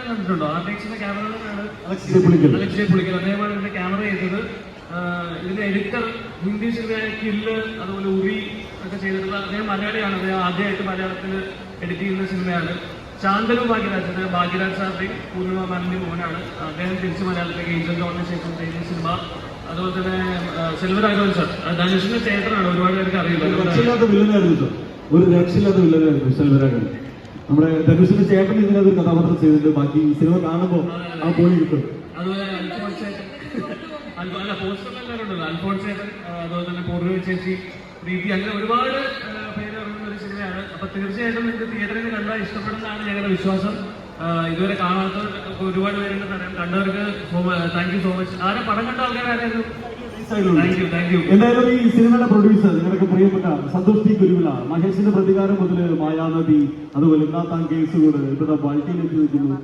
കണ്ടിട്ടുണ്ടോ? ആർട്ടിക്സിന്റെ ക്യാമറമാനാണ് അലക്സിയെ പുളിക്കൽ. അദ്ദേഹമാണ് ഇതിന്റെ ക്യാമറ ചെയ്തത്. ഇതിന്റെ എഡിറ്റർ ഹിന്ദി സിനിമയായ കില്ല്, അതുപോലെ ഉറി ഒക്കെ ചെയ്തിട്ടുള്ള അദ്ദേഹം മലയാളിയാണ്. അദ്ദേഹം ആദ്യമായിട്ട് മലയാളത്തിൽ എഡിറ്റ് ചെയ്യുന്ന സിനിമയാണ്. ശാന്തനു ഭാഗ്യരാജ്, അദ്ദേഹം ഭാഗ്യരാജ് സാറിന്റെയും പൂർണിമ മാമിന്റെയും മോനാണ്. അദ്ദേഹം തിരിച്ച് മലയാളത്തിലേക്ക് ഏജന്റ് ജോണിന് ശേഷം ചെയ്യുന്ന സിനിമ. അതുപോലെ തന്നെ സെൽവരാഘവൻ സാർ, ധനുഷിന്റെ ചേട്ടനാണ്, ഒരുപാട് പേർക്ക് അറിയില്ല. ഒരു രക്ഷയില്ലാത്ത വില്ലനായിരുന്നു സെൽവരാഘവൻ. നമ്മുടെ ധനുഷിന്റെ ചേട്ടൻ ഇതിനകത്ത് ഒരു കഥാപാത്രം ചെയ്തിട്ടുണ്ട്. ബാക്കി സിനിമ കാണുമ്പോൾ ആ പോയി കിട്ടും. അതുപോലെ അൽഫോൺസ് ചേട്ടൻ, പോസ്റ്ററിലെല്ലാവരും ഉണ്ടല്ലോ, അൽഫോൺസ് ചേട്ടൻ, അതുപോലെ തന്നെ പൂർവ്വ ചേച്ചി, പ്രീതി, അങ്ങനെ ഒരുപാട് പേര് ഇറങ്ങുന്ന ഒരു സിനിമയാണ്. അപ്പൊ തീർച്ചയായിട്ടും നിങ്ങൾക്ക് തിയേറ്ററിൽ കണ്ടാൽ ഇഷ്ടപ്പെടുന്നതാണ് ഞങ്ങളുടെ വിശ്വാസം. ഇതുവരെ കാണാത്ത ഒരുപാട് പേരുണ്ടെന്ന് അറിയാം. കണ്ടവർക്ക് താങ്ക് യു സോ മച്ച്. ആരെ പടം കണ്ട ആൾക്കാരായിരുന്നു? Thank you. എന്തായാലും ഈ സിനിമയുടെ പ്രൊഡ്യൂസർ നിങ്ങളുടെ പ്രിയപ്പെട്ട സന്തോഷ് ടി കുരുവിള, മഹേഷിന്റെ പ്രതികാരം മുതൽ മായാനദി, അതുപോലെ കേസുകൂട്, ഇവിടെ ബൾട്ടിയിലേക്ക് നിൽക്കുന്നു.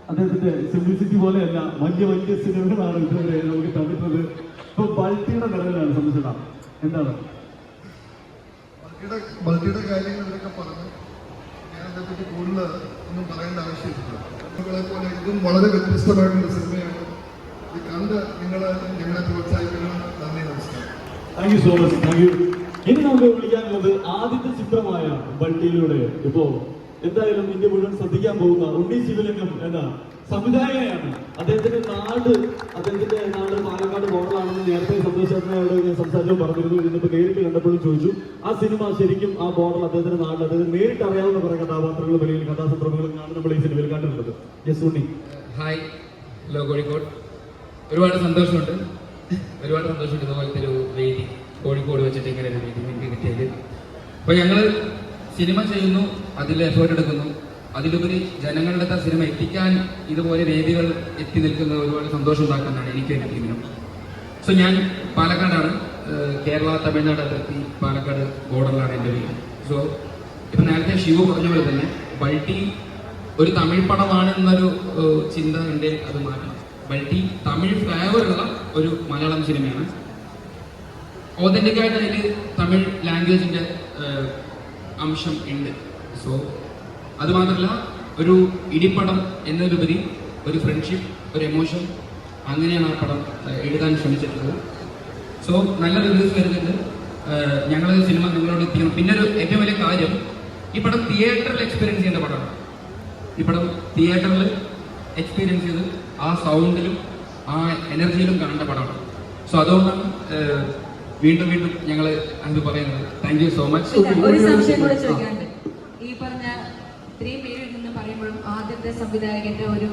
അദ്ദേഹത്തിന്റെ സിംപ്ലിസിറ്റി പോലെയല്ല, വലിയ വലിയ സിനിമകളാണ് ഇതുവരെ നമുക്ക് കണ്ടിട്ടുള്ളത്. ഇപ്പൊ ബൾട്ടിയുടെ നിലവിലാണ് സംബന്ധിച്ചിട എന്താണ് ബൾട്ടിയുടെ കാര്യങ്ങൾ ഇതൊക്കെ പറഞ്ഞു. ഞാൻ അതിനെപ്പറ്റി കൂടുതൽ ഒന്നും പറയേണ്ട ആവശ്യമില്ല. നിങ്ങളെ പോലെ ഇതും വളരെ വ്യത്യസ്തമായിട്ടുള്ള സിനിമയാണ്. ഇത് കണ്ട് നിങ്ങൾ ഞങ്ങളെ പ്രോത്സാഹിക്കണം. നന്ദി, നമസ്കാരം. Thank you so much. Thank you. ഇനി നമുക്ക് വിളിക്കാനുള്ളത് ആദ്യത്തെ ചിത്രമായ ബൾട്ടിയിലൂടെ ഇപ്പോ എന്തായാലും ഇന്ത്യ മുഴുവൻ ശ്രദ്ധിക്കാൻ പോകുന്ന ഉണ്ണി ശിവലിംഗം എന്ന സംവിധായകനെയാണ്. അദ്ദേഹത്തിന്റെ നാട് പാലക്കാട് ബോർഡറാണെന്ന് നേരത്തെ സന്തോഷത്തോട് ഞാൻ സംസാരിച്ചു പറഞ്ഞിരുന്നു. ഇന്നിപ്പോ നേരിട്ട് കണ്ടപ്പോഴും ചോദിച്ചു. ആ സിനിമ ശരിക്കും ആ ബോർഡർ അദ്ദേഹത്തിന്റെ നാട്, അദ്ദേഹം നേരിട്ട് അറിയാവുന്ന കുറെ കഥാപാത്രങ്ങളും വലിയ കഥാസന്ദർഭങ്ങളും ആണ് നമ്മൾ ഈ സിനിമയിൽ കണ്ടിട്ടുള്ളത്. Yes Unni. Hi, hello Kozhikode. ഒരുപാട് സന്തോഷമുണ്ട് ഇതുപോലത്തെ ഒരു വേദി കോഴിക്കോട് വെച്ചിട്ട് ഇങ്ങനെ ഒരു വേദി എനിക്ക് കിട്ടിയത്. അപ്പോൾ ഞങ്ങൾ സിനിമ ചെയ്യുന്നു, അതിൽ എഫേർട്ട് എടുക്കുന്നു. അതിലുപരി ജനങ്ങളുടെ സിനിമ എത്തിക്കാൻ ഇതുപോലെ വേദികൾ എത്തി നിൽക്കുന്നത് ഒരുപാട് സന്തോഷം ഉണ്ടാക്കുന്നതാണ് എനിക്ക് ലഭിക്കുന്നത്. സോ ഞാൻ പാലക്കാടാണ്, കേരള തമിഴ്നാട് അതിർത്തി പാലക്കാട് ബോർഡറിലാണ് എൻ്റെ വീട്. സോ ഇപ്പം നേരത്തെ ശിവു പറഞ്ഞ പോലെ തന്നെ ബൾട്ടി ഒരു തമിഴ് പടമാണെന്നൊരു ചിന്ത ഉണ്ട്, അത് മാറ്റണം. ബൾട്ടി തമിഴ് ഫ്ലേവറുള്ള ഒരു മലയാളം സിനിമയാണ്. ഓതന്റിക്കായിട്ട് അതിൽ തമിഴ് ലാംഗ്വേജിൻ്റെ അംശം ഉണ്ട്. സോ അതുമാത്രമല്ല, ഒരു ഇടിപ്പടം എന്നതിലുപരി ഒരു ഫ്രണ്ട്ഷിപ്പ്, ഒരു എമോഷൻ, അങ്ങനെയാണ് ആ പടം എഴുതാൻ ശ്രമിച്ചിട്ടുള്ളത്. സോ നല്ല റിവ്യൂസ് വരുന്നുണ്ട്. ഞങ്ങൾ സിനിമ നിങ്ങളോട് എത്തിക്കണം. പിന്നെ ഒരു ഏറ്റവും വലിയ കാര്യം, ഈ പടം തിയേറ്ററിൽ എക്സ്പീരിയൻസ് ചെയ്യേണ്ട പടമാണ്. ഈ പടം തിയേറ്ററിൽ എക്സ്പീരിയൻസ് ചെയ്ത് ആ സൗണ്ടിലും ആ എനർജിയിലും കാണേണ്ട പടമാണ്. സോ അതുകൊണ്ടാണ് വീണ്ടും ഞങ്ങൾ അത് പറയുന്നത്. Thank you so much. ഒരു സംശയം കൂടെ ചോദിക്കാനുണ്ട്. ഈ പറഞ്ഞ ഇത്രയും പേരിൽ നിന്ന് പറയുമ്പോഴും ആദ്യത്തെ സംവിധായകന്റെ ഒരു